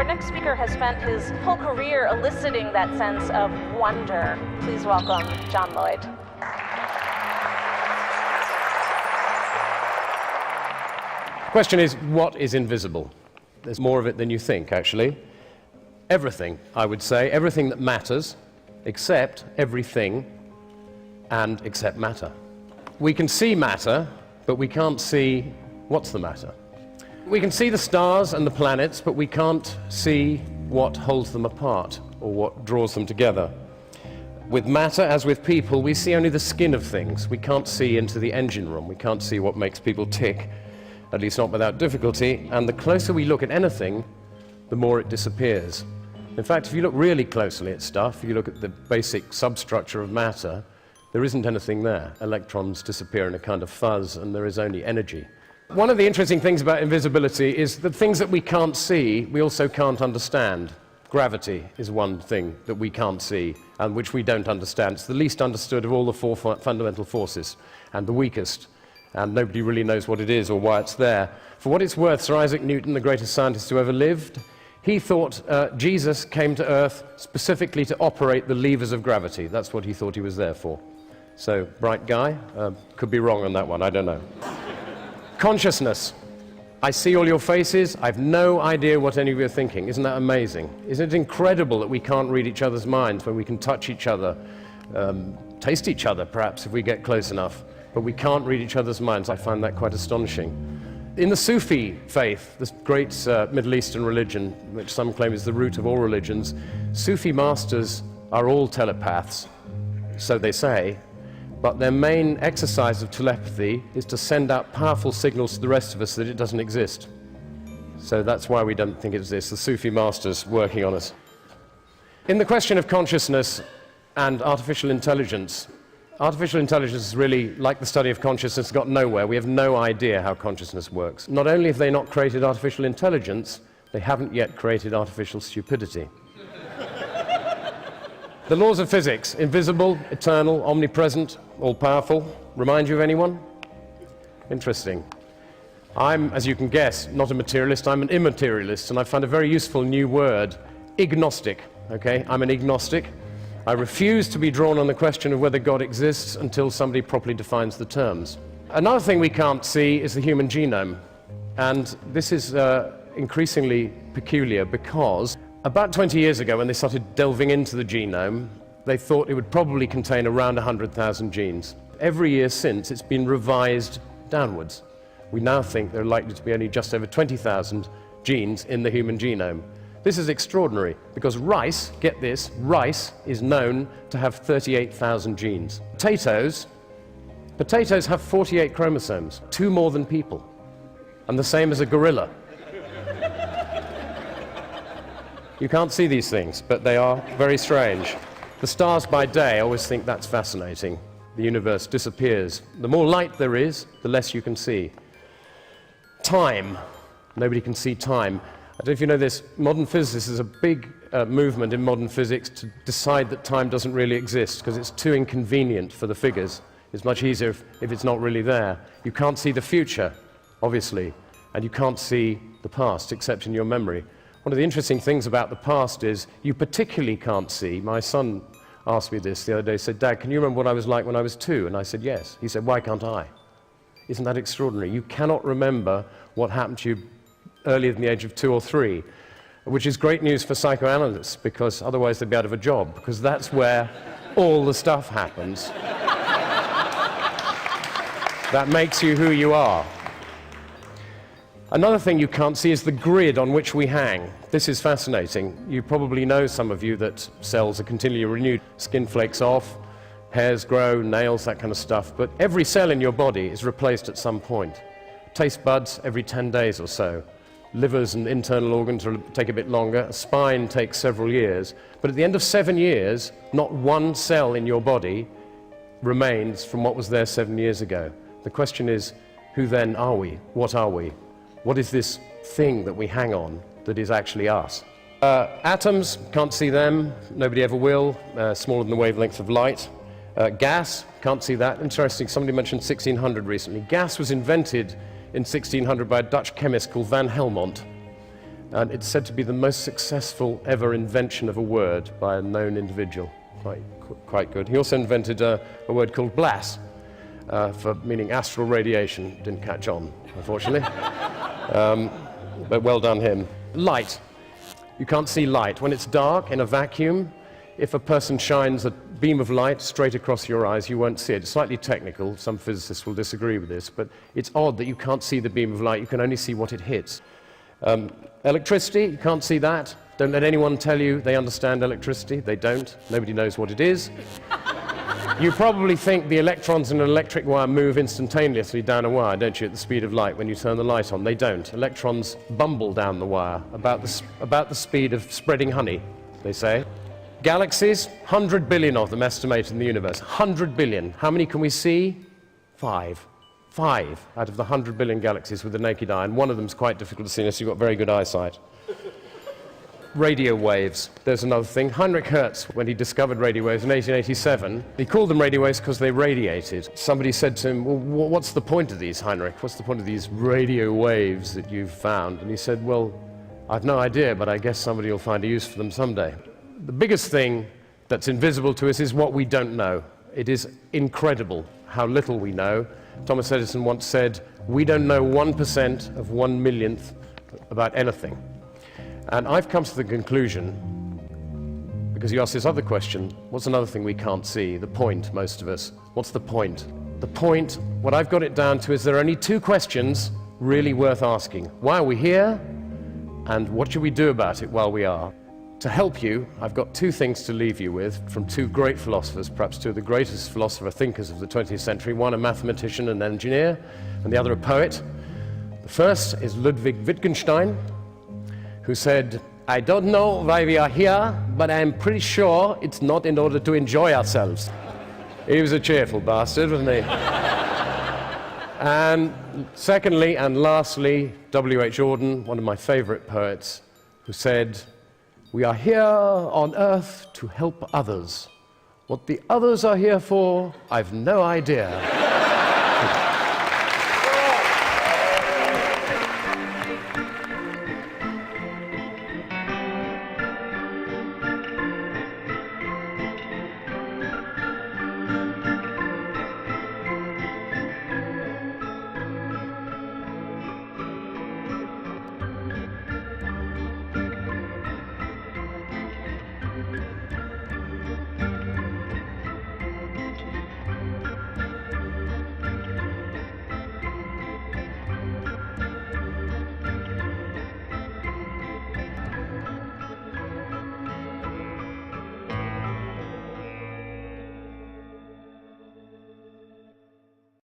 Our next speaker has spent his whole career eliciting that sense of wonder. Please welcome John Lloyd. The question is, what is invisible? There's more of it than you think, actually. Everything, I would say, everything that matters, except everything, and except matter. We can see matter, but we can't see what's the matter. We can see the stars and the planets, but we can't see what holds them apart, or what draws them together. With matter, as with people, we see only the skin of things. We can't see into the engine room. We can't see what makes people tick, at least not without difficulty, and the closer we look at anything, the more it disappears. In fact, if you look really closely at stuff, if you look at the basic substructure of matter, there isn't anything there. Electrons disappear in a kind of fuzz, and there is only energy. One of the interesting things about invisibility is that things that we can't see, we also can't understand. Gravity is one thing that we can't see, and which we don't understand. It's the least understood of all the four fundamental forces, and the weakest. And nobody really knows what it is or why it's there. For what it's worth, Sir Isaac Newton, the greatest scientist who ever lived, he thought Jesus came to Earth specifically to operate the levers of gravity. That's what he thought he was there for. So, bright guy. Could be wrong on that one, I don't know. Consciousness. I see all your faces. I've no idea what any of you are thinking. Isn't that amazing? Isn't it incredible that we can't read each other's minds when we can touch each other, taste each other, perhaps, if we get close enough? But we can't read each other's minds. I find that quite astonishing. In the Sufi faith, this great Middle Eastern religion, which some claim is the root of all religions, Sufi masters are all telepaths, so they say, but their main exercise of telepathy is to send out powerful signals to the rest of us that it doesn't exist. So that's why we don't think it exists, the Sufi masters working on us. In the question of consciousness and artificial intelligence is really, like the study of consciousness, got nowhere. We have no idea how consciousness works. Not only have they not created artificial intelligence, they haven't yet created artificial stupidity. The laws of physics, invisible, eternal, omnipresent, all-powerful, remind you of anyone? Interesting. I'm, as you can guess, not a materialist, I'm an immaterialist, and I found a very useful new word, agnostic. Okay? I'm an agnostic. I refuse to be drawn on the question of whether God exists until somebody properly defines the terms. Another thing we can't see is the human genome. And this is increasingly peculiar because about 20 years ago, when they started delving into the genome, they thought it would probably contain around 100,000 genes. Every year since, it's been revised downwards. We now think there are likely to be only just over 20,000 genes in the human genome. This is extraordinary, because rice, get this, rice is known to have 38,000 genes. Potatoes have 48 chromosomes, 2 more than people, and the same as a gorilla. You can't see these things, but they are very strange. The stars by day, I always think that's fascinating. The universe disappears. The more light there is, the less you can see. Time. Nobody can see time. I don't know if you know this, modern physicists, there's a big movement in modern physics to decide that time doesn't really exist because it's too inconvenient for the figures. It's much easier if it's not really there. You can't see the future, obviously, and you can't see the past except in your memory. One of the interesting things about the past is you particularly can't see. My son asked me this the other day, said, "Dad, can you remember what I was like when I was 2?" And I said, "Yes." He said, "Why can't I?" Isn't that extraordinary? You cannot remember what happened to you earlier than the age of 2 or 3, which is great news for psychoanalysts, because otherwise they'd be out of a job, because that's where all the stuff happens. That makes you who you are. Another thing you can't see is the grid on which we hang. This is fascinating. You probably know, some of you, that cells are continually renewed. Skin flakes off, hairs grow, nails, that kind of stuff, but every cell in your body is replaced at some point. Taste buds every 10 days or so. Livers and internal organs take a bit longer. A spine takes several years. But at the end of 7 years, not one cell in your body remains from what was there 7 years ago. The question is, who then are we? What are we? What is this thing that we hang on that is actually us? Atoms, can't see them. Nobody ever will. Smaller than the wavelength of light. Gas, can't see that. Interesting, somebody mentioned 1600 recently. Gas was invented in 1600 by a Dutch chemist called Van Helmont. And it's said to be the most successful ever invention of a word by a known individual. Quite good. He also invented a word called blas, for meaning astral radiation. Didn't catch on, unfortunately. But well done him. Light. You can't see light. When it's dark in a vacuum, if a person shines a beam of light straight across your eyes, you won't see it. It's slightly technical. Some physicists will disagree with this, but it's odd that you can't see the beam of light. You can only see what it hits. Electricity, you can't see that. Don't let anyone tell you they understand electricity. They don't. Nobody knows what it is. You probably think the electrons in an electric wire move instantaneously down a wire, don't you, at the speed of light when you turn the light on? They don't. Electrons bumble down the wire about the speed of spreading honey, they say. Galaxies, 100 billion of them estimated in the universe. 100 billion. How many can we see? 5. 5 out of the 100 billion galaxies with the naked eye, and one of them is quite difficult to see unless you've got very good eyesight. Radio waves, there's another thing. Heinrich Hertz, when he discovered radio waves in 1887, he called them radio waves because they radiated. Somebody said to him, well, what's the point of these, Heinrich? What's the point of these radio waves that you've found? And he said, well, I've no idea, but I guess somebody will find a use for them someday. The biggest thing that's invisible to us is what we don't know. It is incredible how little we know. Thomas Edison once said, we don't know 1% of 1 millionth about anything. And I've come to the conclusion, because you asked this other question, what's another thing we can't see? The point, most of us. What's the point? The point, what I've got it down to is there are only 2 questions really worth asking. Why are we here? And what should we do about it while we are? To help you, I've got 2 things to leave you with from 2 great philosophers, perhaps 2 of the greatest philosopher-thinkers of the 20th century, one a mathematician and engineer, and the other a poet. The first is Ludwig Wittgenstein, who said, I don't know why we are here, but I'm pretty sure it's not in order to enjoy ourselves. He was a cheerful bastard, wasn't he? And secondly and lastly, W.H. Auden, one of my favorite poets, who said, we are here on earth to help others. What the others are here for, I've no idea.